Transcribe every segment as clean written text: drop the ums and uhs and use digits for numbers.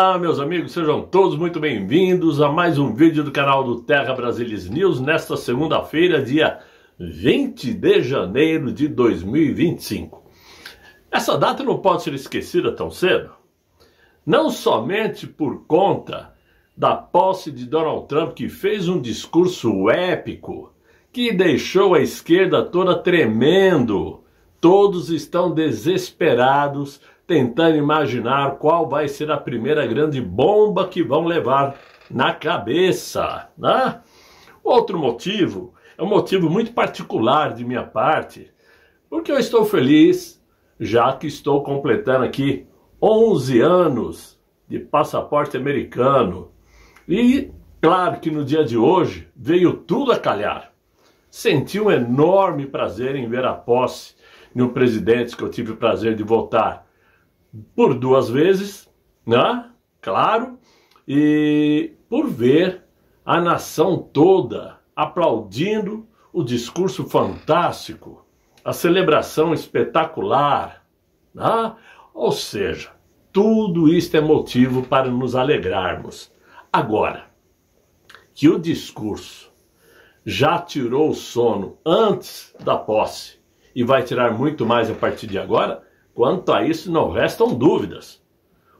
Olá, meus amigos, sejam todos muito bem-vindos a mais um vídeo do canal do Terra Brasilis News nesta segunda-feira, dia 20 de janeiro de 2025. Essa data não pode ser esquecida tão cedo, não somente por conta da posse de Donald Trump, que fez um discurso épico, que deixou a esquerda toda tremendo. Todos estão desesperados, tentando imaginar qual vai ser a primeira grande bomba que vão levar na cabeça, né? Outro motivo, é um motivo muito particular de minha parte, porque eu estou feliz, já que estou completando aqui 11 anos de passaporte americano. E claro que no dia de hoje veio tudo a calhar. Senti um enorme prazer em ver a posse de um presidente que eu tive o prazer de votar por 2 vezes, né? Claro, e por ver a nação toda aplaudindo o discurso fantástico, a celebração espetacular, né? Ou seja, tudo isto é motivo para nos alegrarmos. Agora, que o discurso já tirou o sono antes da posse e vai tirar muito mais a partir de agora, quanto a isso não restam dúvidas,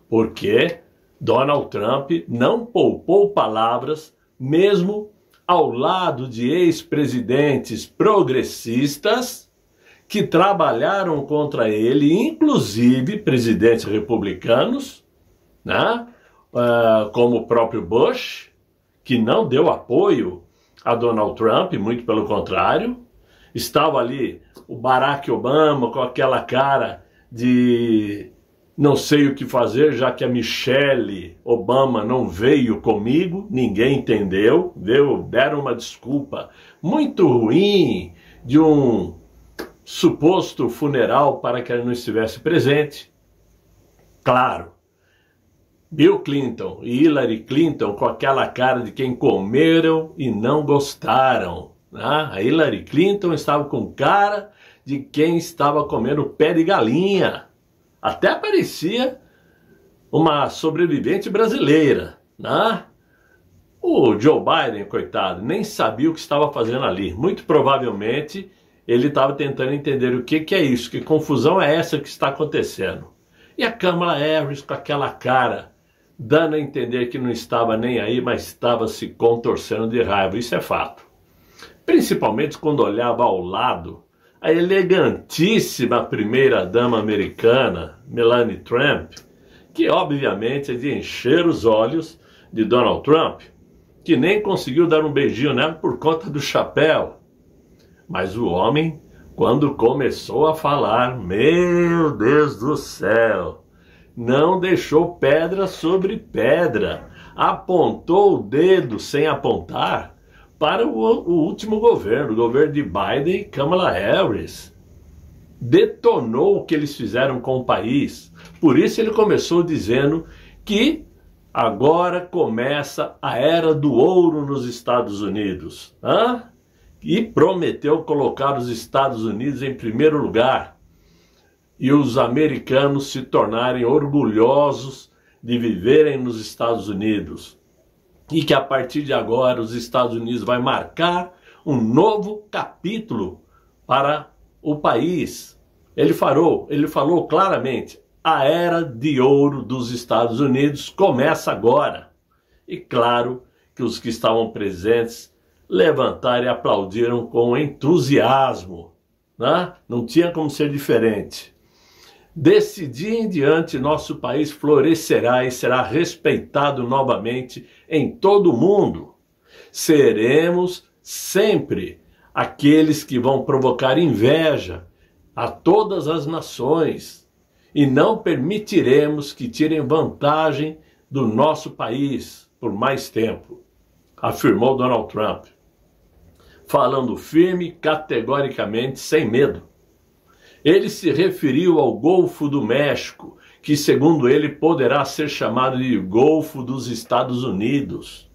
porque Donald Trump não poupou palavras, mesmo ao lado de ex-presidentes progressistas que trabalharam contra ele, inclusive presidentes republicanos, né? Como o próprio Bush, que não deu apoio a Donald Trump, muito pelo contrário. Estava ali o Barack Obama com aquela cara de não sei o que fazer, já que a Michelle Obama não veio comigo, ninguém entendeu, deram uma desculpa muito ruim de um suposto funeral para que ela não estivesse presente. Claro, Bill Clinton e Hillary Clinton com aquela cara de quem comeram e não gostaram. A Hillary Clinton estava com cara de quem estava comendo pé de galinha. Até parecia uma sobrevivente brasileira, né? O Joe Biden, coitado, nem sabia o que estava fazendo ali. Muito provavelmente ele estava tentando entender o que é isso, que confusão é essa que está acontecendo. E a Kamala Harris com aquela cara, dando a entender que não estava nem aí, mas estava se contorcendo de raiva. Isso é fato. Principalmente quando olhava ao lado a elegantíssima primeira-dama americana, Melania Trump, que obviamente é de encher os olhos de Donald Trump, que nem conseguiu dar um beijinho nela por conta do chapéu. Mas o homem, quando começou a falar, meu Deus do céu, não deixou pedra sobre pedra, apontou o dedo sem apontar para o último governo, o governo de Biden e Kamala Harris. Detonou o que eles fizeram com o país. Por isso ele começou dizendo que agora começa a era do ouro nos Estados Unidos. E prometeu colocar os Estados Unidos em primeiro lugar e os americanos se tornarem orgulhosos de viverem nos Estados Unidos. E que a partir de agora os Estados Unidos vai marcar um novo capítulo para o país. Ele falou claramente, a era de ouro dos Estados Unidos começa agora. E claro que os que estavam presentes levantaram e aplaudiram com entusiasmo, né? Não tinha como ser diferente. Desse dia em diante, nosso país florescerá e será respeitado novamente em todo o mundo. Seremos sempre aqueles que vão provocar inveja a todas as nações e não permitiremos que tirem vantagem do nosso país por mais tempo, afirmou Donald Trump, falando firme, categoricamente, sem medo. Ele se referiu ao Golfo do México, que segundo ele poderá ser chamado de Golfo dos Estados Unidos.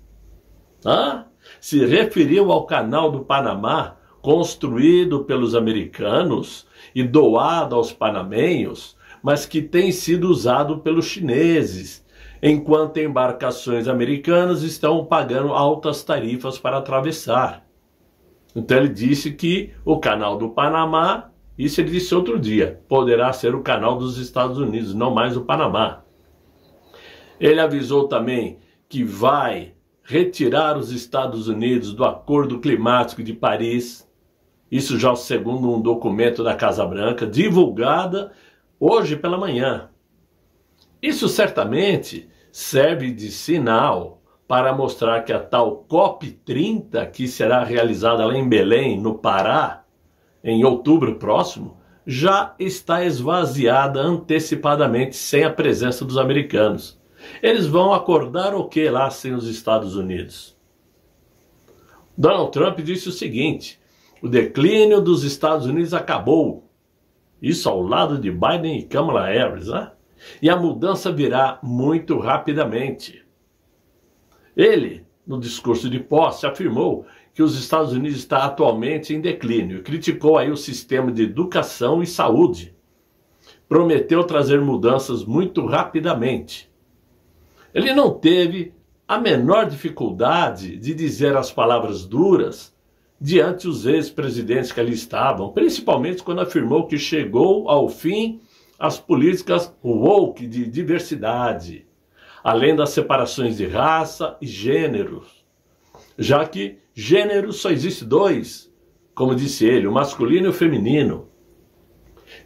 Se referiu ao Canal do Panamá, construído pelos americanos e doado aos panamenhos, mas que tem sido usado pelos chineses enquanto embarcações americanas estão pagando altas tarifas para atravessar. Então ele disse que o canal do Panamá, isso ele disse outro dia, poderá ser o canal dos Estados Unidos, não mais o Panamá. Ele avisou também que vai retirar os Estados Unidos do Acordo Climático de Paris, isso já segundo um documento da Casa Branca, divulgada hoje pela manhã. Isso certamente serve de sinal para mostrar que a tal COP30, que será realizada lá em Belém, no Pará, em outubro próximo, já está esvaziada antecipadamente, sem a presença dos americanos. Eles vão acordar o que lá sem os Estados Unidos? Donald Trump disse o seguinte: o declínio dos Estados Unidos acabou. Isso ao lado de Biden e Kamala Harris, né? E a mudança virá muito rapidamente. Ele, no discurso de posse, afirmou que os Estados Unidos está atualmente em declínio e criticou aí o sistema de educação e saúde. Prometeu trazer mudanças muito rapidamente. Ele não teve a menor dificuldade de dizer as palavras duras diante dos ex-presidentes que ali estavam, principalmente quando afirmou que chegou ao fim as políticas woke de diversidade, além das separações de raça e gêneros, já que gênero só existe dois, como disse ele, o masculino e o feminino.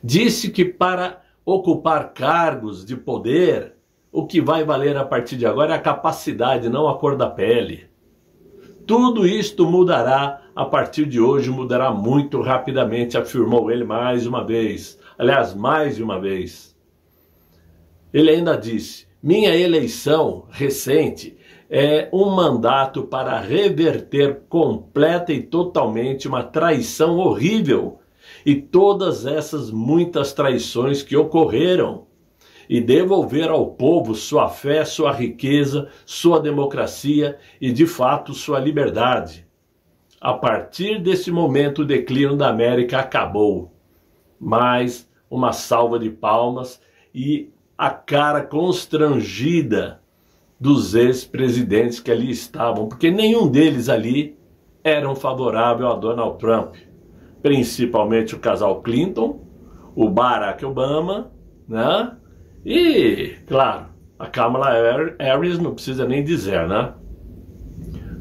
Disse que para ocupar cargos de poder, o que vai valer a partir de agora é a capacidade, não a cor da pele. Tudo isto mudará a partir de hoje, mudará muito rapidamente, afirmou ele mais uma vez. Aliás, mais de uma vez. Ele ainda disse: minha eleição recente é um mandato para reverter completa e totalmente uma traição horrível e todas essas muitas traições que ocorreram, e devolver ao povo sua fé, sua riqueza, sua democracia e, de fato, sua liberdade. A partir desse momento, o declínio da América acabou. Mais uma salva de palmas e a cara constrangida dos ex-presidentes que ali estavam, porque nenhum deles ali eram favorável a Donald Trump, principalmente o casal Clinton, o Barack Obama, né? E, claro, a Kamala Harris não precisa nem dizer, né?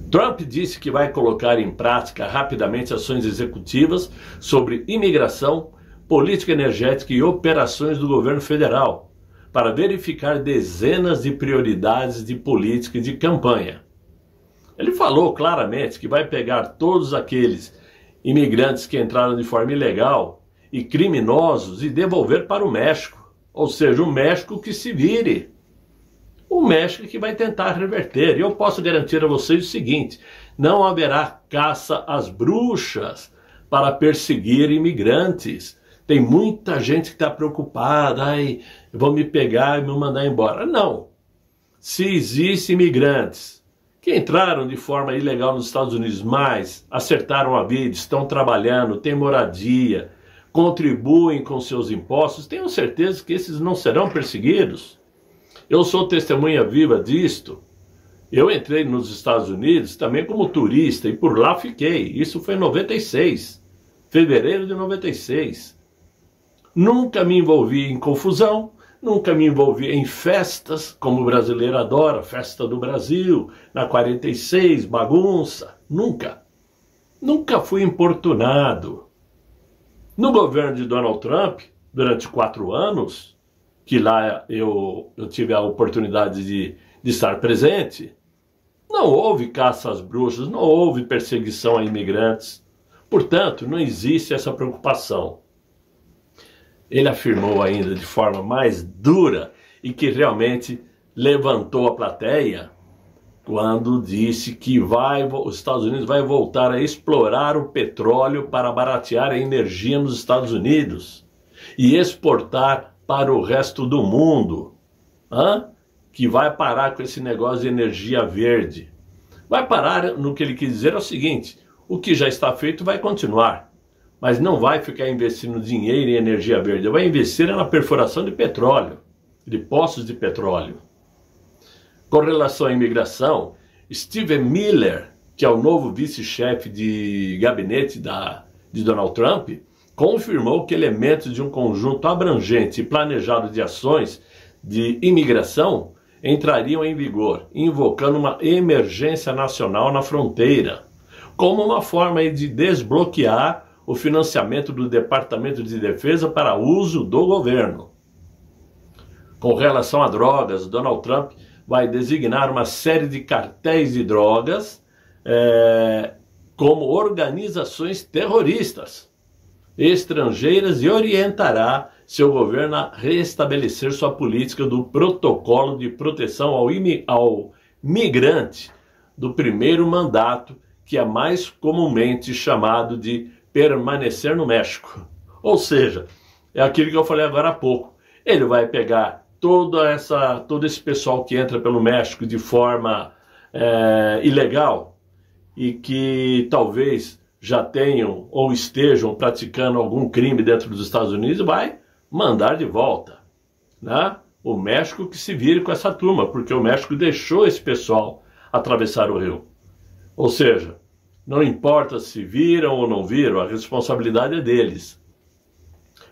Trump disse que vai colocar em prática rapidamente ações executivas sobre imigração, política energética e operações do governo federal, para verificar dezenas de prioridades de política e de campanha. Ele falou claramente que vai pegar todos aqueles imigrantes que entraram de forma ilegal e criminosos e devolver para o México. Ou seja, o México que se vire. O México que vai tentar reverter. E eu posso garantir a vocês o seguinte: não haverá caça às bruxas para perseguir imigrantes. Tem muita gente que está preocupada, ai, vão me pegar e me mandar embora. Não. Se existem imigrantes que entraram de forma ilegal nos Estados Unidos, mas acertaram a vida, estão trabalhando, têm moradia, contribuem com seus impostos, tenho certeza que esses não serão perseguidos. Eu sou testemunha viva disto. Eu entrei nos Estados Unidos também como turista e por lá fiquei. Isso foi em 96, fevereiro de 96. Nunca me envolvi em confusão, nunca me envolvi em festas, como o brasileiro adora, festa do Brasil, na 46, bagunça. Nunca. Nunca fui importunado. No governo de Donald Trump, durante 4 anos, que lá eu tive a oportunidade de estar presente, não houve caça às bruxas, não houve perseguição a imigrantes. Portanto, não existe essa preocupação. Ele afirmou ainda de forma mais dura e que realmente levantou a plateia quando disse que os Estados Unidos vai voltar a explorar o petróleo para baratear a energia nos Estados Unidos e exportar para o resto do mundo. Que vai parar com esse negócio de energia verde. Vai parar, no que ele quis dizer é o seguinte: o que já está feito vai continuar, mas não vai ficar investindo dinheiro em energia verde, vai investir na perfuração de petróleo, de poços de petróleo. Com relação à imigração, Steven Miller, que é o novo vice-chefe de gabinete de Donald Trump, confirmou que elementos de um conjunto abrangente e planejado de ações de imigração entrariam em vigor, invocando uma emergência nacional na fronteira, como uma forma de desbloquear o financiamento do Departamento de Defesa para uso do governo. Com relação a drogas, Donald Trump vai designar uma série de cartéis de drogas como organizações terroristas estrangeiras e orientará seu governo a restabelecer sua política do protocolo de proteção ao migrante do primeiro mandato, que é mais comumente chamado de permanecer no México. Ou seja, é aquilo que eu falei agora há pouco. Ele vai pegar todo esse pessoal que entra pelo México de forma ilegal e que talvez já tenham ou estejam praticando algum crime dentro dos Estados Unidos, vai mandar de volta, né? O México que se vire com essa turma, porque o México deixou esse pessoal atravessar o rio. Ou seja, não importa se viram ou não viram, a responsabilidade é deles.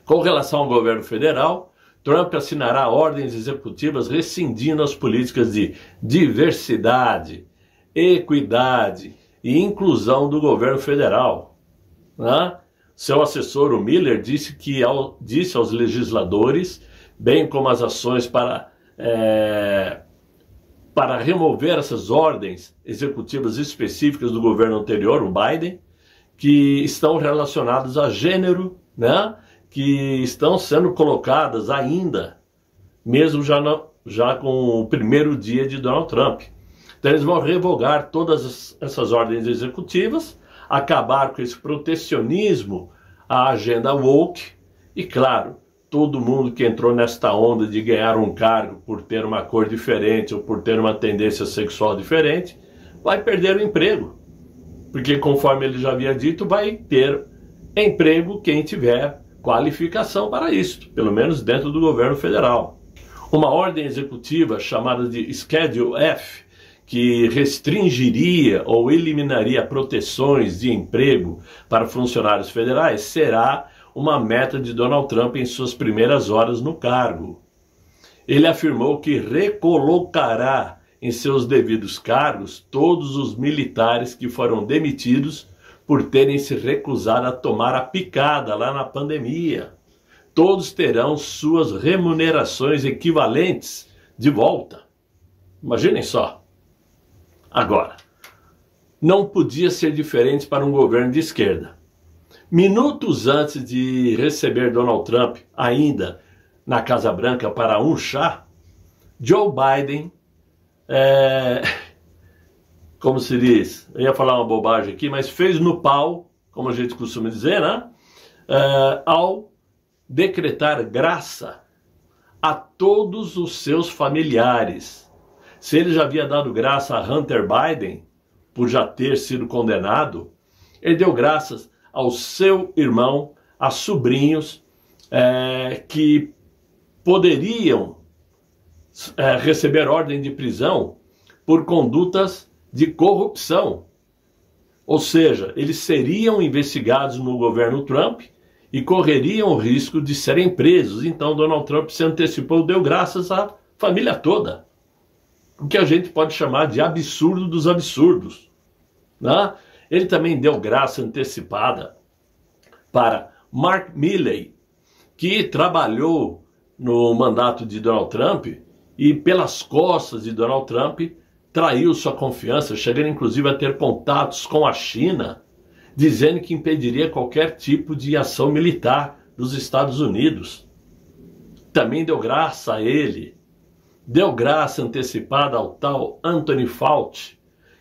Com relação ao governo federal, Trump assinará ordens executivas rescindindo as políticas de diversidade, equidade e inclusão do governo federal, né? Seu assessor, o Miller, disse aos legisladores, bem como as ações para remover essas ordens executivas específicas do governo anterior, o Biden, que estão relacionadas a gênero, né? Que estão sendo colocadas ainda, mesmo já com o primeiro dia de Donald Trump. Então eles vão revogar todas essas ordens executivas, acabar com esse protecionismo, a agenda woke, e claro, todo mundo que entrou nesta onda de ganhar um cargo por ter uma cor diferente ou por ter uma tendência sexual diferente, vai perder o emprego. Porque, conforme ele já havia dito, vai ter emprego quem tiver qualificação para isso, pelo menos dentro do governo federal. Uma ordem executiva chamada de Schedule F, que restringiria ou eliminaria proteções de emprego para funcionários federais, será uma meta de Donald Trump em suas primeiras horas no cargo. Ele afirmou que recolocará em seus devidos cargos todos os militares que foram demitidos por terem se recusado a tomar a picada lá na pandemia. Todos terão suas remunerações equivalentes de volta. Imaginem só. Agora, não podia ser diferente para um governo de esquerda. Minutos antes de receber Donald Trump, ainda na Casa Branca para um chá, Joe Biden, como se diz, eu ia falar uma bobagem aqui, mas fez no pau, como a gente costuma dizer, né? Ao decretar graça a todos os seus familiares. Se ele já havia dado graça a Hunter Biden, por já ter sido condenado, ele deu graças ao seu irmão, a sobrinhos, que poderiam receber ordem de prisão por condutas de corrupção. Ou seja, eles seriam investigados no governo Trump e correriam o risco de serem presos. Então Donald Trump se antecipou, deu graças à família toda. O que a gente pode chamar de absurdo dos absurdos, né? Ele também deu graça antecipada para Mark Milley, que trabalhou no mandato de Donald Trump e pelas costas de Donald Trump traiu sua confiança, chegando inclusive a ter contatos com a China, dizendo que impediria qualquer tipo de ação militar dos Estados Unidos. Também deu graça a ele. Deu graça antecipada ao tal Anthony Fauci,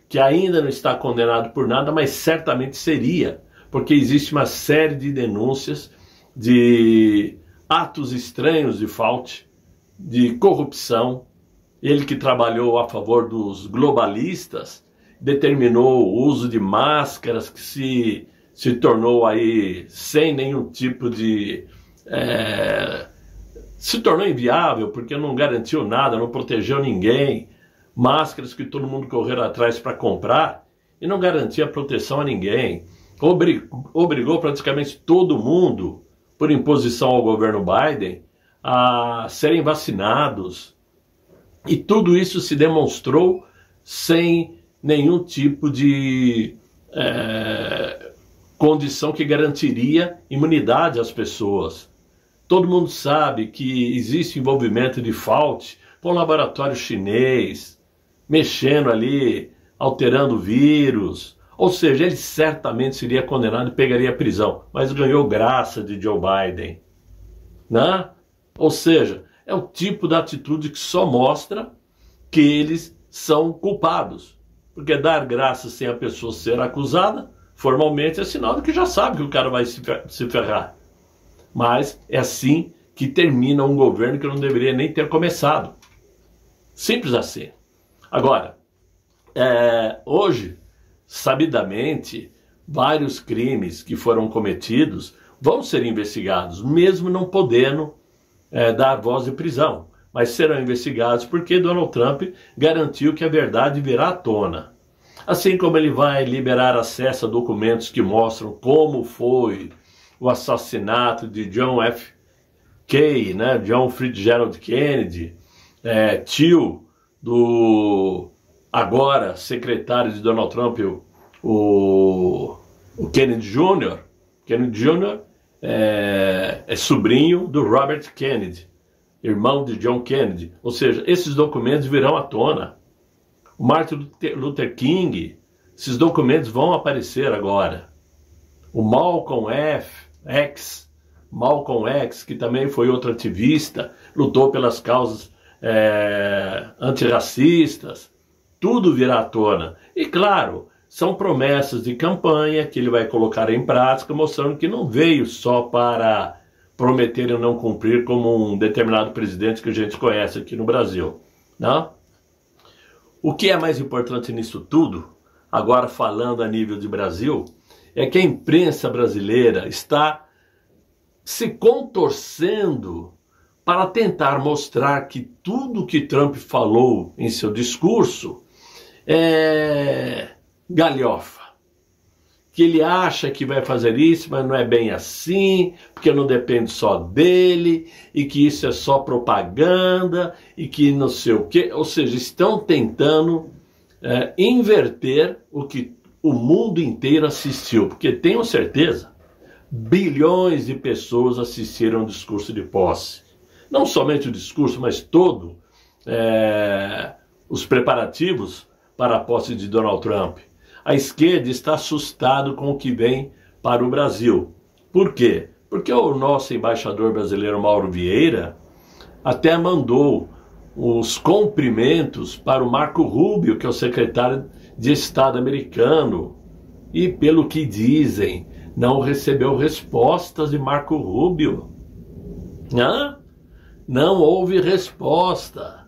que ainda não está condenado por nada, mas certamente seria, porque existe uma série de denúncias de atos estranhos de Fauci, de corrupção. Ele que trabalhou a favor dos globalistas, determinou o uso de máscaras que se tornou aí sem nenhum tipo de... se tornou inviável porque não garantiu nada, não protegeu ninguém. máscaras que todo mundo correu atrás para comprar e não garantia proteção a ninguém. Obrigou praticamente todo mundo, por imposição ao governo Biden, a serem vacinados. E tudo isso se demonstrou sem nenhum tipo de condição que garantiria imunidade às pessoas. Todo mundo sabe que existe envolvimento de Fauci com o laboratório chinês, mexendo ali, alterando o vírus. Ou seja, ele certamente seria condenado e pegaria prisão, mas ganhou graça de Joe Biden, né? Ou seja, é o tipo de atitude que só mostra que eles são culpados. Porque dar graça sem a pessoa ser acusada, formalmente é sinal de que já sabe que o cara vai se ferrar. Mas é assim que termina um governo que não deveria nem ter começado. Simples assim. Agora, hoje, sabidamente, vários crimes que foram cometidos vão ser investigados, mesmo não podendo dar voz de prisão. Mas serão investigados porque Donald Trump garantiu que a verdade virá à tona. Assim como ele vai liberar acesso a documentos que mostram como foi o assassinato de John F. Kennedy, né? John Fitzgerald Kennedy, tio do agora secretário de Donald Trump, o Kennedy Jr. Kennedy Jr. é sobrinho do Robert Kennedy, irmão de John Kennedy. Ou seja, esses documentos virão à tona. O Martin Luther King, esses documentos vão aparecer agora. O Malcolm X, que também foi outro ativista, lutou pelas causas antirracistas, tudo virá à tona. E claro, são promessas de campanha que ele vai colocar em prática, mostrando que não veio só para prometer e não cumprir como um determinado presidente que a gente conhece aqui no Brasil, né? O que é mais importante nisso tudo, agora falando a nível de Brasil, é que a imprensa brasileira está se contorcendo para tentar mostrar que tudo que Trump falou em seu discurso é galhofa. Que ele acha que vai fazer isso, mas não é bem assim, porque não depende só dele, e que isso é só propaganda, e que não sei o quê. Ou seja, estão tentando inverter o que o mundo inteiro assistiu, porque tenho certeza, bilhões de pessoas assistiram ao discurso de posse. Não somente o discurso, mas todo os preparativos para a posse de Donald Trump. A esquerda está assustada com o que vem para o Brasil. Por quê? Porque o nosso embaixador brasileiro, Mauro Vieira, até mandou os cumprimentos para o Marco Rubio, que é o secretário de Estado americano. E pelo que dizem, não recebeu respostas de Marco Rubio. Não houve resposta.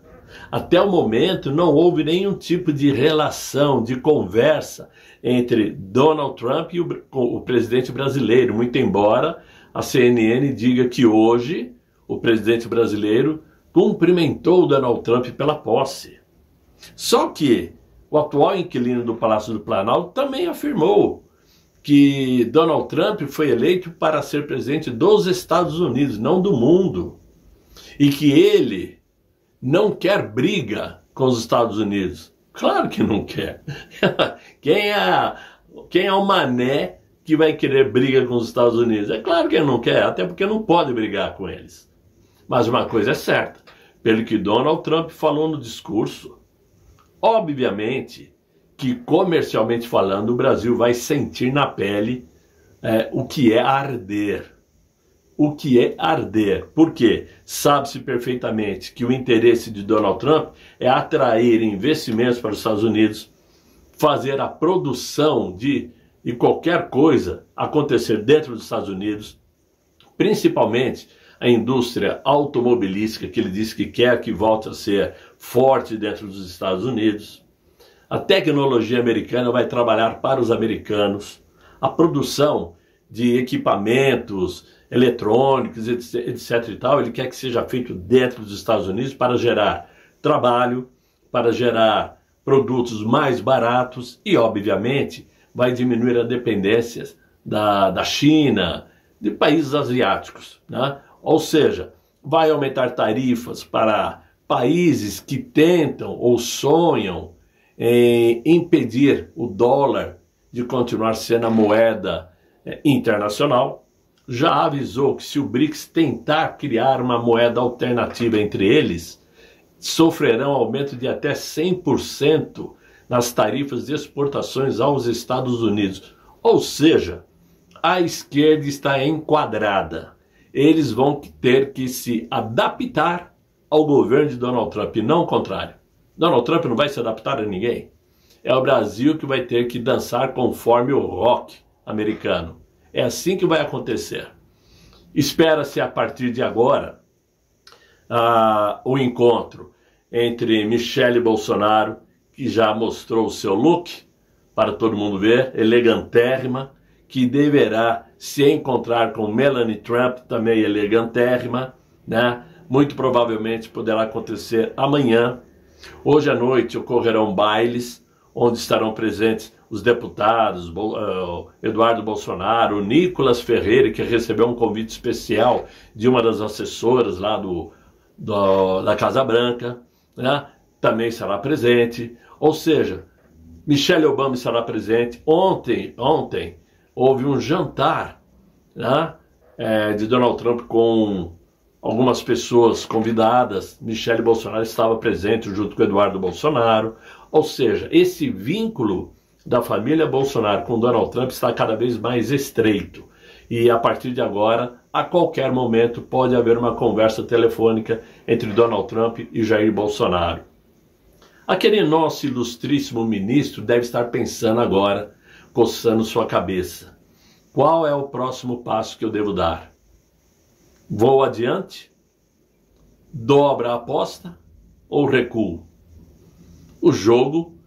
Até o momento não houve nenhum tipo de relação, de conversa entre Donald Trump e o presidente brasileiro, muito embora a CNN diga que hoje o presidente brasileiro cumprimentou Donald Trump pela posse. Só que o atual inquilino do Palácio do Planalto também afirmou que Donald Trump foi eleito para ser presidente dos Estados Unidos, não do mundo, e que ele não quer briga com os Estados Unidos. Claro que não quer. Quem é o mané que vai querer briga com os Estados Unidos? É claro que ele não quer, até porque não pode brigar com eles. Mas uma coisa é certa, pelo que Donald Trump falou no discurso, obviamente que comercialmente falando o Brasil vai sentir na pele o que é arder. O que é arder. Por quê? Sabe-se perfeitamente que o interesse de Donald Trump é atrair investimentos para os Estados Unidos, fazer a produção de qualquer coisa acontecer dentro dos Estados Unidos, principalmente a indústria automobilística, que ele disse que quer que volte a ser forte dentro dos Estados Unidos. A tecnologia americana vai trabalhar para os americanos. A produção de equipamentos eletrônicos, etc. e tal, ele quer que seja feito dentro dos Estados Unidos para gerar trabalho, para gerar produtos mais baratos e, obviamente, vai diminuir a dependência da China, de países asiáticos, né? Ou seja, vai aumentar tarifas para países que tentam ou sonham em impedir o dólar de continuar sendo a moeda internacional. Já avisou que se o BRICS tentar criar uma moeda alternativa entre eles, sofrerão aumento de até 100% nas tarifas de exportações aos Estados Unidos. Ou seja, a esquerda está enquadrada. Eles vão ter que se adaptar ao governo de Donald Trump, e não o contrário. Donald Trump não vai se adaptar a ninguém. É o Brasil que vai ter que dançar conforme o rock americano. É assim que vai acontecer. Espera-se a partir de agora o encontro entre Michele Bolsonaro, que já mostrou o seu look para todo mundo ver, elegantérrima, que deverá se encontrar com Melania Trump, também elegantérrima, né? Muito provavelmente poderá acontecer amanhã. Hoje à noite ocorrerão bailes, onde estarão presentes os deputados, Eduardo Bolsonaro, o Nicolas Ferreira, que recebeu um convite especial de uma das assessoras lá da Casa Branca, né? Também será presente. Ou seja, Michelle Obama estará presente. Ontem houve um jantar, né, de Donald Trump com algumas pessoas convidadas. Michele Bolsonaro estava presente junto com Eduardo Bolsonaro. Ou seja, esse vínculo da família Bolsonaro com Donald Trump está cada vez mais estreito. E a partir de agora, a qualquer momento, pode haver uma conversa telefônica entre Donald Trump e Jair Bolsonaro. Aquele nosso ilustríssimo ministro deve estar pensando agora, coçando sua cabeça. Qual é o próximo passo que eu devo dar? Vou adiante? Dobra a aposta? Ou recuo? O jogo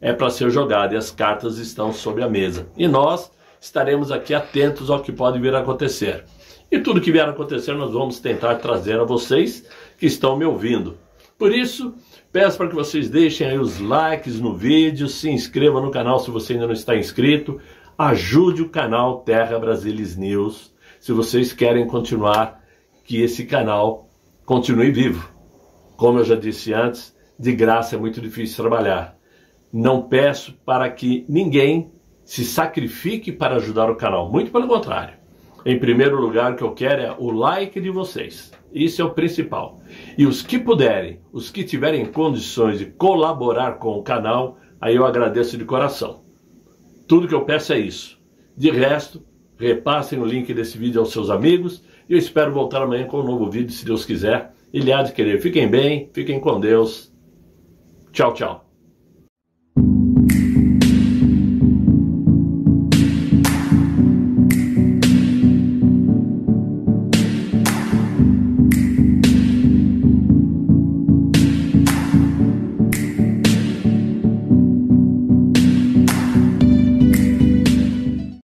é para ser jogado e as cartas estão sobre a mesa. E nós estaremos aqui atentos ao que pode vir a acontecer. E tudo que vier a acontecer nós vamos tentar trazer a vocês que estão me ouvindo. Por isso, peço para que vocês deixem aí os likes no vídeo, se inscrevam no canal se você ainda não está inscrito, ajude o canal Terra Brasilis News, se vocês querem continuar, que esse canal continue vivo. Como eu já disse antes, de graça é muito difícil trabalhar. Não peço para que ninguém se sacrifique para ajudar o canal, muito pelo contrário. Em primeiro lugar, o que eu quero é o like de vocês. Isso é o principal. E os que puderem, os que tiverem condições de colaborar com o canal, aí eu agradeço de coração. Tudo que eu peço é isso. De resto, repassem o link desse vídeo aos seus amigos. E eu espero voltar amanhã com um novo vídeo, se Deus quiser. Ele há de querer. Fiquem bem, fiquem com Deus. Tchau, tchau.